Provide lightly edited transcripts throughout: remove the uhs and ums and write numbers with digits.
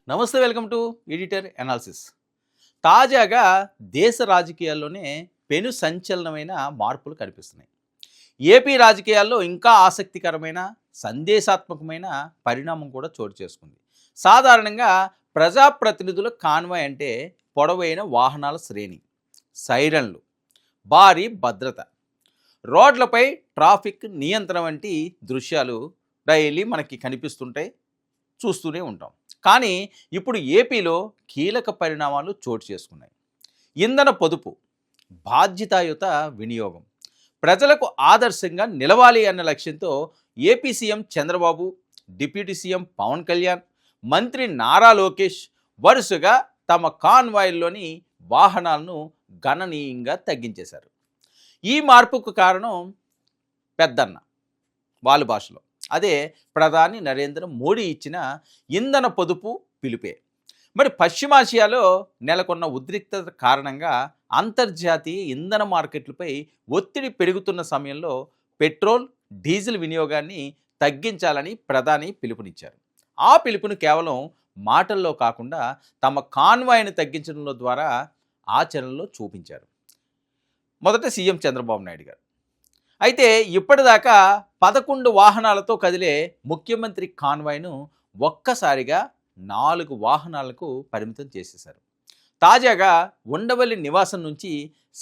నమస్తే, welcome to editor analysis. తాజాగా దేశ రాజకీయాల్లోనే పెను సంచలనమైన మార్పులు కనిపిస్తున్నాయి. ఏపీ రాజకీయాల్లో ఇంకా ఆసక్తికరమైన సందేశాత్మకమైన పరిణామం కూడా చోటు చేసుకుంది. సాధారణంగా ప్రజాప్రతినిధుల కాన్వాయ్ అంటే పొడవైన వాహనాల శ్రేణి, సైరన్లు, భారీ భద్రత, రోడ్లపై ట్రాఫిక్ నియంత్రణ వంటి దృశ్యాలు డైలీ మనకి కనిపిస్తుంటాయి, చూస్తూనే ఉంటాం. కానీ ఇప్పుడు ఏపీలో కీలక పరిణామాలు చోటు చేసుకున్నాయి. ఇంధన పొదుపు, బాధ్యతాయుత వినియోగం, ప్రజలకు ఆదర్శంగా నిలవాలి అన్న లక్ష్యంతో AP CM Chandrababu, deputy CM Pawan Kalyan, మంత్రి నారా లోకేష్ వరుసగా తమ కాన్వాయ్లోని వాహనాలను గణనీయంగా తగ్గించేశారు. ఈ మార్పుకు కారణం పెద్దన్న వాళ్ళ భాషలో అదే ప్రధాని నరేంద్ర మోడీ ఇచ్చిన ఇంధన పొదుపు పిలుపే. మరి పశ్చిమాసియాలో నెలకొన్న ఉద్రిక్తత కారణంగా అంతర్జాతీయ ఇంధన మార్కెట్లపై ఒత్తిడి పెరుగుతున్న సమయంలో పెట్రోల్, డీజిల్ వినియోగాన్ని తగ్గించాలని ప్రధాని పిలుపునిచ్చారు. ఆ పిలుపును కేవలం మాటల్లో కాకుండా తమ కాన్వాయ్ని తగ్గించడంలో ద్వారా ఆచరణలో చూపించారు. మొదట సీఎం చంద్రబాబు నాయుడు గారు అయితే ఇప్పటిదాకా 11 వాహనాలతో కదిలే ముఖ్యమంత్రి కాన్వాయ్ను ఒక్కసారిగా 4 వాహనాలకు పరిమితం చేసేశారు. తాజాగా ఉండవల్లి నివాసం నుంచి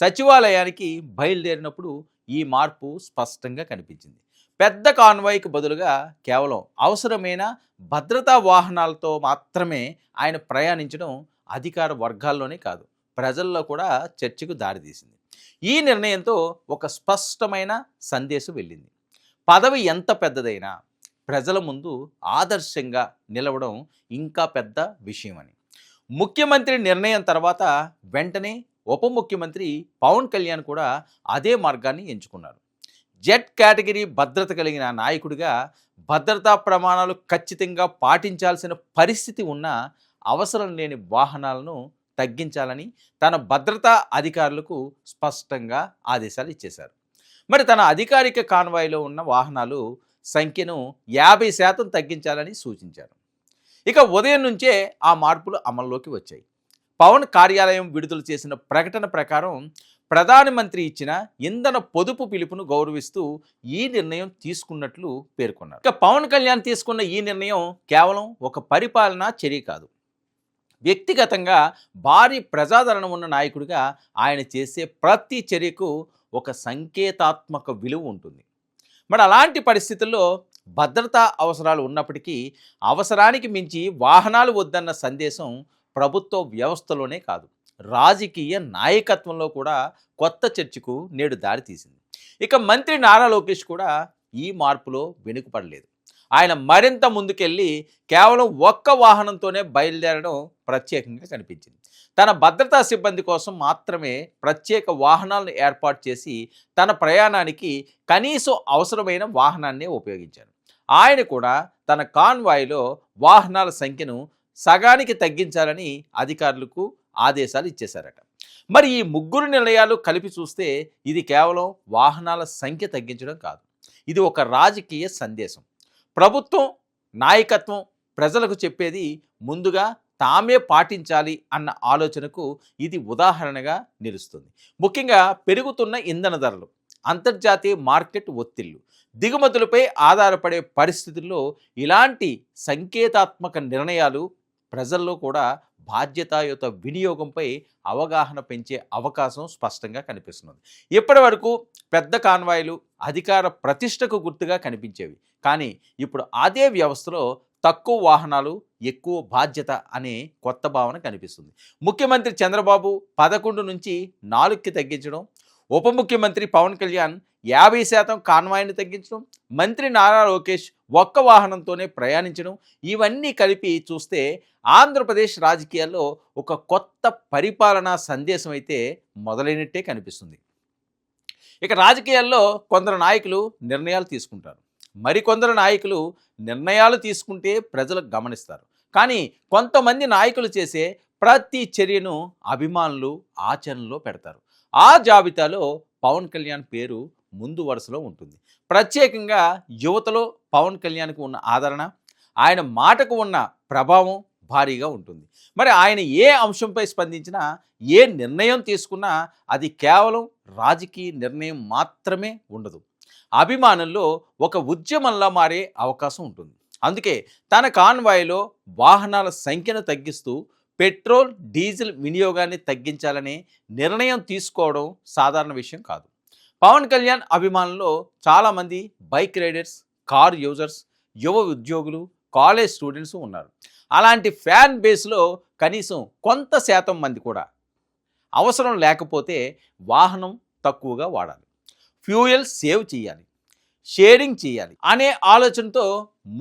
సచివాలయానికి బయలుదేరినప్పుడు ఈ మార్పు స్పష్టంగా కనిపించింది. పెద్ద కాన్వాయ్కి బదులుగా కేవలం అవసరమైన భద్రతా వాహనాలతో మాత్రమే ఆయన ప్రయాణించడం అధికార వర్గాల్లోనే కాదు, ప్రజల్లో కూడా చర్చకు దారితీసింది. ఈ నిర్ణయంతో ఒక స్పష్టమైన సందేశం వెళ్ళింది. పదవి ఎంత పెద్దదైనా ప్రజల ముందు ఆదర్శంగా నిలవడం ఇంకా పెద్ద విషయమని. ముఖ్యమంత్రి నిర్ణయం తర్వాత వెంటనే ఉప ముఖ్యమంత్రి పవన్ కళ్యాణ్ కూడా అదే మార్గాన్ని ఎంచుకున్నారు. జెడ్ కేటగిరీ భద్రత కలిగిన నాయకుడిగా భద్రతా ప్రమాణాలు ఖచ్చితంగా పాటించాల్సిన పరిస్థితి ఉన్న అవసరం లేని వాహనాలను తగ్గించాలని తన భద్రతా అధికారులకు స్పష్టంగా ఆదేశాలు ఇచ్చేశారు. మరి తన అధికారిక కాన్వాయ్లో ఉన్న వాహనాలు సంఖ్యను 50% తగ్గించాలని సూచించారు. ఇక ఉదయం నుంచే ఆ మార్పులు అమల్లోకి వచ్చాయి. పవన్ కార్యాలయం విడుదల చేసిన ప్రకటన ప్రకారం ప్రధానమంత్రి ఇచ్చిన ఇంధన పొదుపు పిలుపును గౌరవిస్తూ ఈ నిర్ణయం తీసుకున్నట్లు పేర్కొన్నారు. ఇక పవన్ కళ్యాణ్ తీసుకున్న ఈ నిర్ణయం కేవలం ఒక పరిపాలనా చర్య కాదు, వ్యక్తిగతంగా భారీ ప్రజాదరణ ఉన్న నాయకుడిగా ఆయన చేసే ప్రతి చర్యకు ఒక సంకేతాత్మక విలువ ఉంటుంది. మరి అలాంటి పరిస్థితుల్లో భద్రతా అవసరాలు ఉన్నప్పటికీ అవసరానికి మించి వాహనాలు వద్దన్న సందేశం ప్రభుత్వ వ్యవస్థలోనే కాదు, రాజకీయ నాయకత్వంలో కూడా కొత్త చర్చకు నేడు దారితీసింది. ఇక మంత్రి నారా లోకేష్ కూడా ఈ మార్పులో వెనుకపడలేదు. ఆయన మరింత ముందుకెళ్ళి కేవలం ఒక్క వాహనంతోనే బయలుదేరడం ప్రత్యేకంగా కనిపించింది. తన భద్రతా సిబ్బంది కోసం మాత్రమే ప్రత్యేక వాహనాలను ఏర్పాటు చేసి తన ప్రయాణానికి కనీసం అవసరమైన వాహనాన్నే ఉపయోగించారు. ఆయన కూడా తన కాన్వాయ్లో వాహనాల సంఖ్యను సగానికి తగ్గించాలని అధికారులకు ఆదేశాలు ఇచ్చేశారట. మరి ఈ ముగ్గురు నిర్ణయాలు కలిపి చూస్తే ఇది కేవలం వాహనాల సంఖ్య తగ్గించడం కాదు, ఇది ఒక రాజకీయ సందేశం. ప్రభుత్వం, నాయకత్వం ప్రజలకు చెప్పేది ముందుగా తామే పాటించాలి అన్న ఆలోచనకు ఇది ఉదాహరణగా నిలుస్తుంది. ముఖ్యంగా పెరుగుతున్న ఇంధన ధరలు, అంతర్జాతీయ మార్కెట్ ఒత్తిళ్లు, దిగుమతులపై ఆధారపడే పరిస్థితుల్లో ఇలాంటి సంకేతాత్మక నిర్ణయాలు ప్రజల్లో కూడా బాధ్యతాయుత వినియోగంపై అవగాహన పెంచే అవకాశం స్పష్టంగా కనిపిస్తున్నది. ఇప్పటి వరకు పెద్ద కాన్వాయ్లు అధికార ప్రతిష్టకు గుర్తుగా కనిపించేవి, కానీ ఇప్పుడు అదే వ్యవస్థలో తక్కువ వాహనాలు ఎక్కువ బాధ్యత అనే కొత్త భావన కనిపిస్తుంది. ముఖ్యమంత్రి చంద్రబాబు 11 నుంచి 4కి తగ్గించడం, ఉప ముఖ్యమంత్రి పవన్ కళ్యాణ్ 50% కాన్వాయ్ని తగ్గించడం, మంత్రి నారా లోకేష్ ఒక్క వాహనంతోనే ప్రయాణించడం, ఇవన్నీ కలిపి చూస్తే ఆంధ్రప్రదేశ్ రాజకీయాల్లో ఒక కొత్త పరిపాలనా సందేశం అయితే మొదలైనట్టే కనిపిస్తుంది. ఇక రాజకీయాల్లో కొందరు నాయకులు నిర్ణయాలు తీసుకుంటారు, మరికొందరు నాయకులు నిర్ణయాలు తీసుకుంటే ప్రజలు గమనిస్తారు. కానీ కొంతమంది నాయకులు చేసే ప్రతి చర్యను అభిమానులు ఆచరణలో పెడతారు. ఆ జాబితాలో పవన్ కళ్యాణ్ పేరు ముందు వరుసలో ఉంటుంది. ప్రత్యేకంగా యువతలో పవన్ కళ్యాణ్కు ఉన్న ఆదరణ, ఆయన మాటకు ఉన్న ప్రభావం భారీగా ఉంటుంది. మరి ఆయన ఏ అంశంపై స్పందించినా, ఏ నిర్ణయం తీసుకున్నా అది కేవలం రాజకీయ నిర్ణయం మాత్రమే ఉండదు. అభిమానుల్లో ఒక ఉద్యమంలా మారే అవకాశం ఉంటుంది. అందుకే తన కాన్వాయ్లో వాహనాల సంఖ్యను తగ్గిస్తూ పెట్రోల్, డీజిల్ వినియోగాన్ని తగ్గించాలనే నిర్ణయం తీసుకోవడం సాధారణ విషయం కాదు. పవన్ కళ్యాణ్ అభిమానుల్లో చాలామంది బైక్ రైడర్స్, కార్ యూజర్స్, యువ ఉద్యోగులు, కాలేజ్ స్టూడెంట్స్ ఉన్నారు. అలాంటి ఫ్యాన్ బేస్లో కనీసం కొంత శాతం మంది కూడా అవసరం లేకపోతే వాహనం తక్కువగా వాడాలి, ఫ్యూయల్ సేవ్ చేయాలి, షేరింగ్ చేయాలి అనే ఆలోచనతో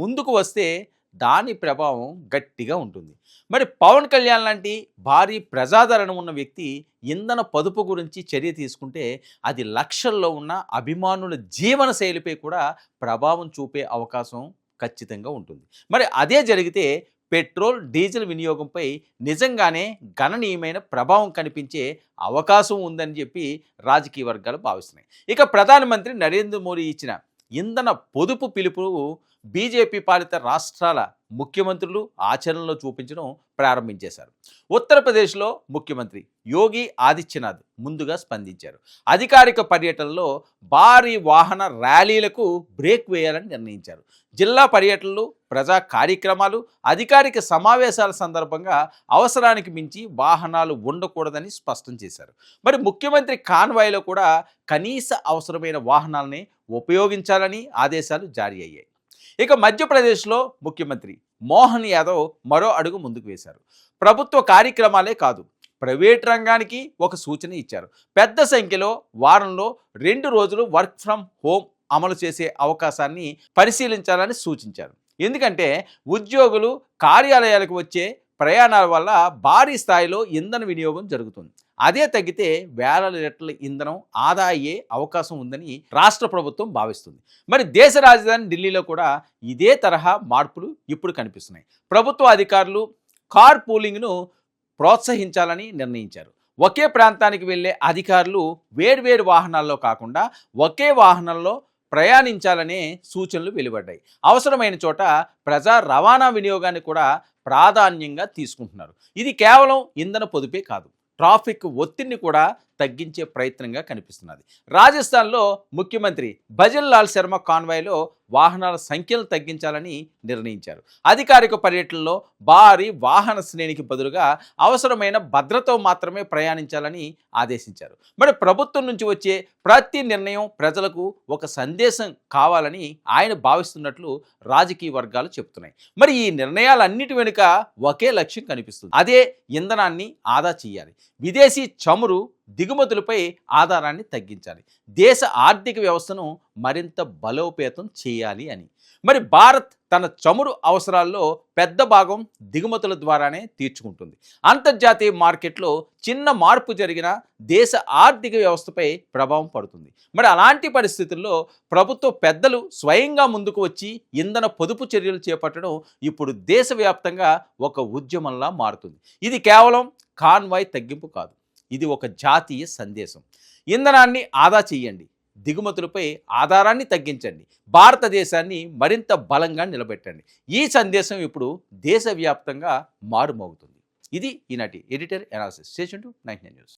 ముందుకు వస్తే దాని ప్రభావం గట్టిగా ఉంటుంది. మరి పవన్ కళ్యాణ్ లాంటి భారీ ప్రజాదరణ ఉన్న వ్యక్తి ఇంధన పొదుపు గురించి చర్య తీసుకుంటే అది లక్షల్లో ఉన్న అభిమానుల జీవన శైలిపై కూడా ప్రభావం చూపే అవకాశం ఖచ్చితంగా ఉంటుంది. మరి అదే జరిగితే పెట్రోల్, డీజిల్ వినియోగంపై నిజంగానే గణనీయమైన ప్రభావం కనిపించే అవకాశం ఉందని చెప్పి రాజకీయ వర్గాలు భావిస్తున్నాయి. ఇక ప్రధానమంత్రి నరేంద్ర మోడీ ఇచ్చిన ఇంధన పొదుపు పిలుపు బీజేపీ పాలిత రాష్ట్రాల ముఖ్యమంత్రులు ఆచరణలో చూపించడం ప్రారంభించేశారు. ఉత్తరప్రదేశ్లో ముఖ్యమంత్రి యోగి ఆదిత్యనాథ్ ముందుగా స్పందించారు. అధికారిక పర్యటనలో భారీ వాహన ర్యాలీలకు బ్రేక్ వేయాలని నిర్ణయించారు. జిల్లా పర్యటనలు, ప్రజా కార్యక్రమాలు, అధికారిక సమావేశాల సందర్భంగా అవసరానికి మించి వాహనాలు ఉండకూడదని స్పష్టం చేశారు. మరి ముఖ్యమంత్రి కాన్వాయ్లో కూడా కనీస అవసరమైన వాహనాలని ఉపయోగించాలని ఆదేశాలు జారీ అయ్యాయి. ఇక మధ్యప్రదేశ్లో ముఖ్యమంత్రి మోహన్ యాదవ్ మరో అడుగు ముందుకు వేశారు. ప్రభుత్వ కార్యక్రమాలే కాదు, ప్రైవేట్ రంగానికి ఒక సూచన ఇచ్చారు. పెద్ద సంఖ్యలో వారంలో 2 రోజులు వర్క్ ఫ్రమ్ హోమ్ అమలు చేసే అవకాశాన్ని పరిశీలించాలని సూచించారు. ఎందుకంటే ఉద్యోగులు కార్యాలయాలకు వచ్చే ప్రయాణాల వల్ల భారీ స్థాయిలో ఇంధన వినియోగం జరుగుతుంది. అదే తగ్గితే వేల లీటర్ల ఇంధనం ఆదా అయ్యే అవకాశం ఉందని రాష్ట్ర ప్రభుత్వం భావిస్తుంది. మరి దేశ రాజధాని ఢిల్లీలో కూడా ఇదే తరహా మార్పులు ఇప్పుడు కనిపిస్తున్నాయి. ప్రభుత్వ అధికారులు కార్ పూలింగ్ను ప్రోత్సహించాలని నిర్ణయించారు. ఒకే ప్రాంతానికి వెళ్ళే అధికారులు వేర్వేరు వాహనాల్లో కాకుండా ఒకే వాహనంలో ప్రయాణించాలనే సూచనలు వెలువడ్డాయి. అవసరమైన చోట ప్రజా రవాణా వినియోగాన్ని కూడా ప్రాధాన్యంగా తీసుకుంటున్నారు. ఇది కేవలం ఇంధన పొదుపే కాదు, ట్రాఫిక్ ఒత్తిడిని కూడా తగ్గించే ప్రయత్నంగా కనిపిస్తున్నది. రాజస్థాన్లో ముఖ్యమంత్రి భజన్ లాల్ శర్మ కాన్వాయ్లో వాహనాల సంఖ్యలు తగ్గించాలని నిర్ణయించారు. అధికారిక పర్యటనలో భారీ వాహన శ్రేణికి బదులుగా అవసరమైన భద్రతతో మాత్రమే ప్రయాణించాలని ఆదేశించారు. మరి ప్రభుత్వం నుంచి వచ్చే ప్రతి నిర్ణయం ప్రజలకు ఒక సందేశం కావాలని ఆయన భావిస్తున్నట్లు రాజకీయ వర్గాలు చెబుతున్నాయి. మరి ఈ నిర్ణయాలన్నిటి వెనుక ఒకే లక్ష్యం కనిపిస్తుంది, అదే ఇంధనాన్ని ఆదా చేయాలి, విదేశీ చమురు దిగుమతులపై ఆధారాన్ని తగ్గించాలి, దేశ ఆర్థిక వ్యవస్థను మరింత బలోపేతం చేయాలి అని. మరి భారత్ తన చమురు అవసరాల్లో పెద్ద భాగం దిగుమతుల ద్వారానే తీర్చుకుంటుంది. అంతర్జాతీయ మార్కెట్లో చిన్న మార్పు జరిగిన దేశ ఆర్థిక వ్యవస్థపై ప్రభావం పడుతుంది. మరి అలాంటి పరిస్థితుల్లో ప్రభుత్వ పెద్దలు స్వయంగా ముందుకు వచ్చి ఇంధన పొదుపు చర్యలు చేపట్టడం ఇప్పుడు దేశవ్యాప్తంగా ఒక ఉద్యమంలా మారుతుంది. ఇది కేవలం కాన్వాయ్ తగ్గింపు కాదు, ఇది ఒక జాతీయ సందేశం. ఇంధనాన్ని ఆదా చేయండి, దిగుమతులపై ఆధారాన్ని తగ్గించండి, భారతదేశాన్ని మరింత బలంగా నిలబెట్టండి. ఈ సందేశం ఇప్పుడు దేశవ్యాప్తంగా మారుమోగుతుంది. ఇది ఈనాటి editor analysis. Stay tuned to 99 news.